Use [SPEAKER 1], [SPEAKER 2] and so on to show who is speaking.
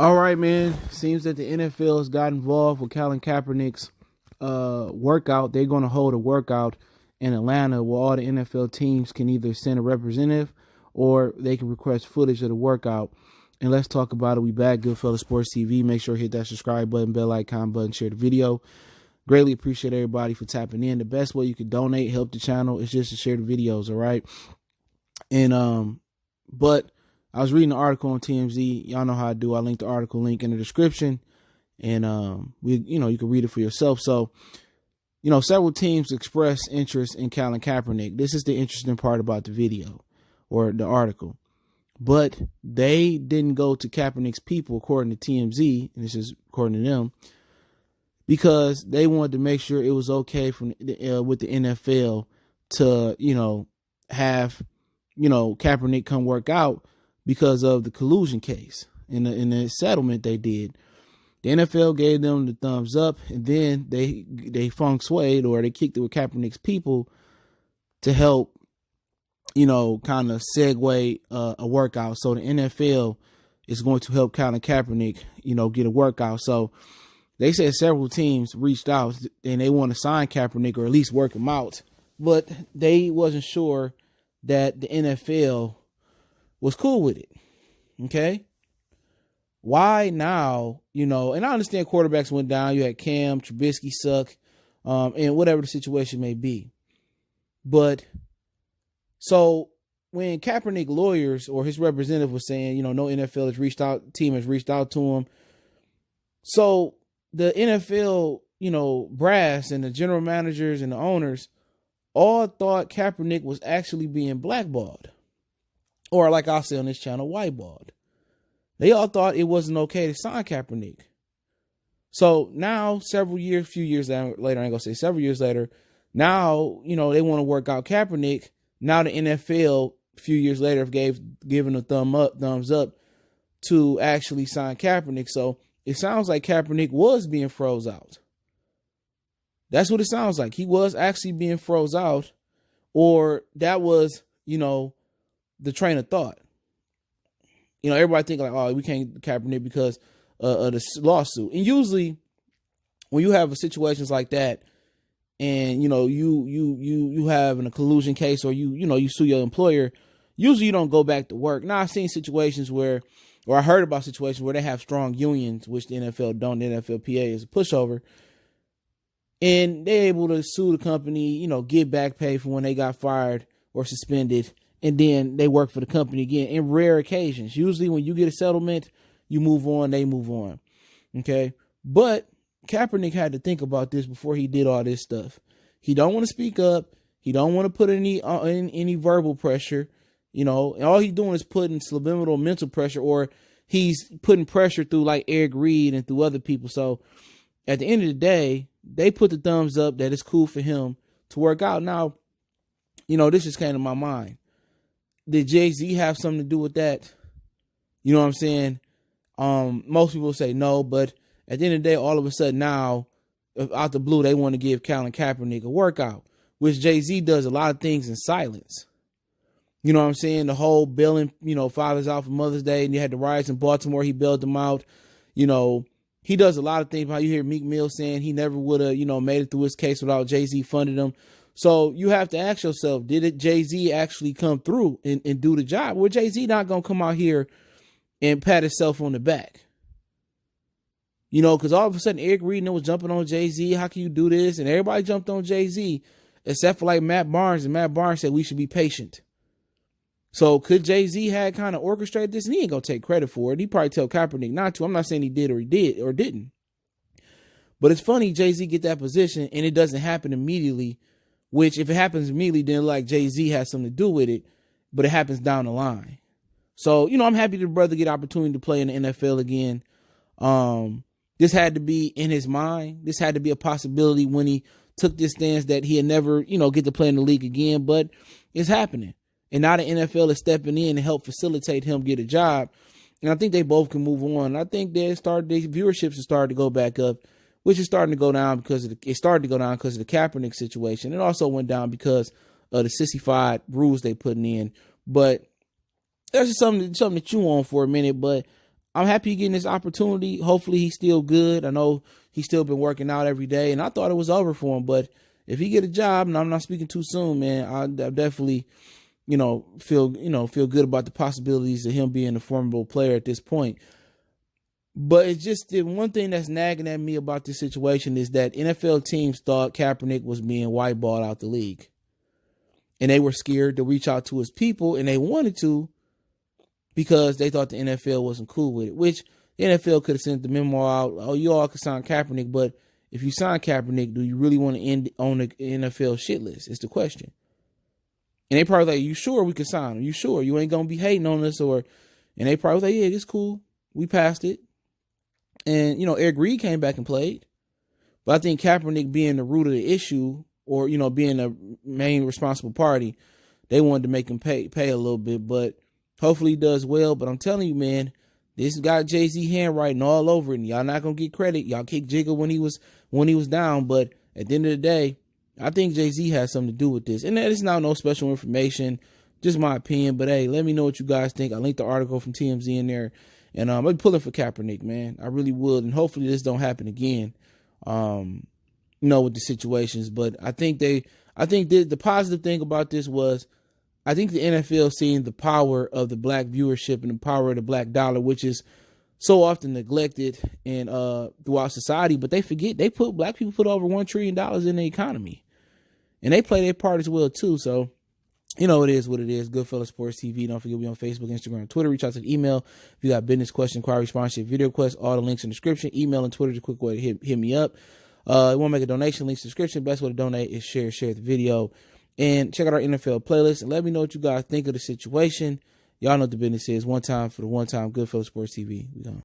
[SPEAKER 1] All right, man. Seems that the NFL has got involved with Colin Kaepernick's workout. They're going to hold a workout in Atlanta where all the NFL teams can either send a representative or they can request footage of the workout. And let's talk about it. We back, Goodfellas Sports TV. Make sure to hit that subscribe button, bell icon button, share the video. Greatly appreciate everybody for tapping in. The best way you can donate, help the channel, is just to share the videos, all right? And but I was reading the article on TMZ. Y'all know how I do. I link the article link in the description, and you can read it for yourself. So, several teams expressed interest in Colin Kaepernick. This is the interesting part about the video or the article. But they didn't go to Kaepernick's people, according to TMZ, and this is according to them, because they wanted to make sure it was okay with the NFL to, have, Kaepernick come work out because of the collusion case in the settlement they did. The NFL gave them the thumbs up, and then they feng shuied, or they kicked it with Kaepernick's people to help, kind of segue a workout. So the NFL is going to help Colin Kaepernick, get a workout. So they said several teams reached out and they want to sign Kaepernick or at least work him out, but they wasn't sure that the NFL was cool with it. Okay. Why now, and I understand quarterbacks went down. You had Cam, Trubisky suck, and whatever the situation may be. But so when Kaepernick lawyers or his representative was saying, no NFL team has reached out to him. So the NFL, brass and the general managers and the owners all thought Kaepernick was actually being blackballed. Or like I'll say on this channel, whiteballed. They all thought it wasn't okay to sign Kaepernick. So now, few years later, I ain't gonna say several years later, now, they want to work out Kaepernick. Now the NFL, a few years later, have given a thumbs up to actually sign Kaepernick. So it sounds like Kaepernick was being froze out. That's what it sounds like. He was actually being froze out, or that was, the train of thought. Everybody think like, oh, we can't Kaepernick because of the lawsuit. And usually when you have situations like that and, you have in a collusion case or you sue your employer, usually you don't go back to work. Now I've seen situations where, or I heard about situations where they have strong unions, which the NFL don't. The NFLPA is a pushover. And they're able to sue the company, get back pay for when they got fired or suspended. And then they work for the company again in rare occasions. Usually when you get a settlement, you move on, they move on. Okay. But Kaepernick had to think about this before he did all this stuff. He don't want to speak up. He don't want to put any verbal pressure. And all he's doing is putting subliminal mental pressure, or he's putting pressure through like Eric Reed and through other people. So at the end of the day, they put the thumbs up that it's cool for him to work out. Now, this just came to my mind. Did Jay-Z have something to do with that? You know what I'm saying? Most people say no, but at the end of the day, all of a sudden now, out the blue, they want to give Colin Kaepernick a workout, which Jay-Z does a lot of things in silence. You know what I'm saying? The whole bailing, fathers out for Mother's Day, and you had the riots in Baltimore, he bailed them out. He does a lot of things. How you hear Meek Mill saying he never would have, made it through his case without Jay-Z funding him. So you have to ask yourself, did Jay-Z actually come through and do the job? Well, Jay-Z not going to come out here and pat himself on the back. Because all of a sudden Eric Reed was jumping on Jay-Z. How can you do this? And everybody jumped on Jay-Z except for like Matt Barnes. And Matt Barnes said we should be patient. So could Jay-Z had kind of orchestrated this? And he ain't going to take credit for it. He probably tell Kaepernick not to. I'm not saying he did or didn't. But it's funny Jay-Z get that position and it doesn't happen immediately. Which, if it happens immediately, then like Jay-Z has something to do with it, but it happens down the line. So, I'm happy the brother get opportunity to play in the NFL again. This had to be in his mind. This had to be a possibility when he took this stance that he'd never, get to play in the league again, but it's happening. And now the NFL is stepping in to help facilitate him get a job. And I think they both can move on. I think their viewerships have started to go back up, which is starting to go down because of the Kaepernick situation. It also went down because of the sissified rules they putting in. But that's just something to chew on for a minute. But I'm happy he's getting this opportunity. Hopefully he's still good. I know he's still been working out every day, and I thought it was over for him. But if he get a job, and I'm not speaking too soon, man, I definitely, feel good about the possibilities of him being a formidable player at this point. But it's just the one thing that's nagging at me about this situation is that NFL teams thought Kaepernick was being whiteballed out the league. And they were scared to reach out to his people, and they wanted to because they thought the NFL wasn't cool with it, which the NFL could have sent the memo out, oh, you all could sign Kaepernick, but if you sign Kaepernick, do you really want to end on the NFL shit list? It's the question. And they probably like, you sure we could sign him? You sure? You ain't going to be hating on us? And they probably like, yeah, it's cool. We passed it. And, Eric Reed came back and played. But I think Kaepernick being the root of the issue, or, being the main responsible party, they wanted to make him pay a little bit. But hopefully he does well. But I'm telling you, man, this got Jay-Z handwriting all over it. And y'all not going to get credit. Y'all kicked Jigga when he was down. But at the end of the day, I think Jay-Z has something to do with this. And that is now no special information, just my opinion. But, hey, let me know what you guys think. I linked the article from TMZ in there. And I'll be pulling for Kaepernick, man. I really would. And hopefully this don't happen again, with the situations. But I think the positive thing about this was I think the NFL seeing the power of the black viewership and the power of the black dollar, which is so often neglected and throughout society. But they forget black people put over $1 trillion in the economy. And they play their part as well, too. So, it is what it is. Goodfellas Sports TV. Don't forget, we on Facebook, Instagram, and Twitter. Reach out to the email if you got business, question, inquiry, sponsorship, video requests. All the links in the description. Email and Twitter is a quick way to hit me up. You want to make a donation, links in the description. Best way to donate is share the video. And check out our NFL playlist. And let me know what you guys think of the situation. Y'all know what the business is. One time for the one time. Goodfellas Sports TV. We gone.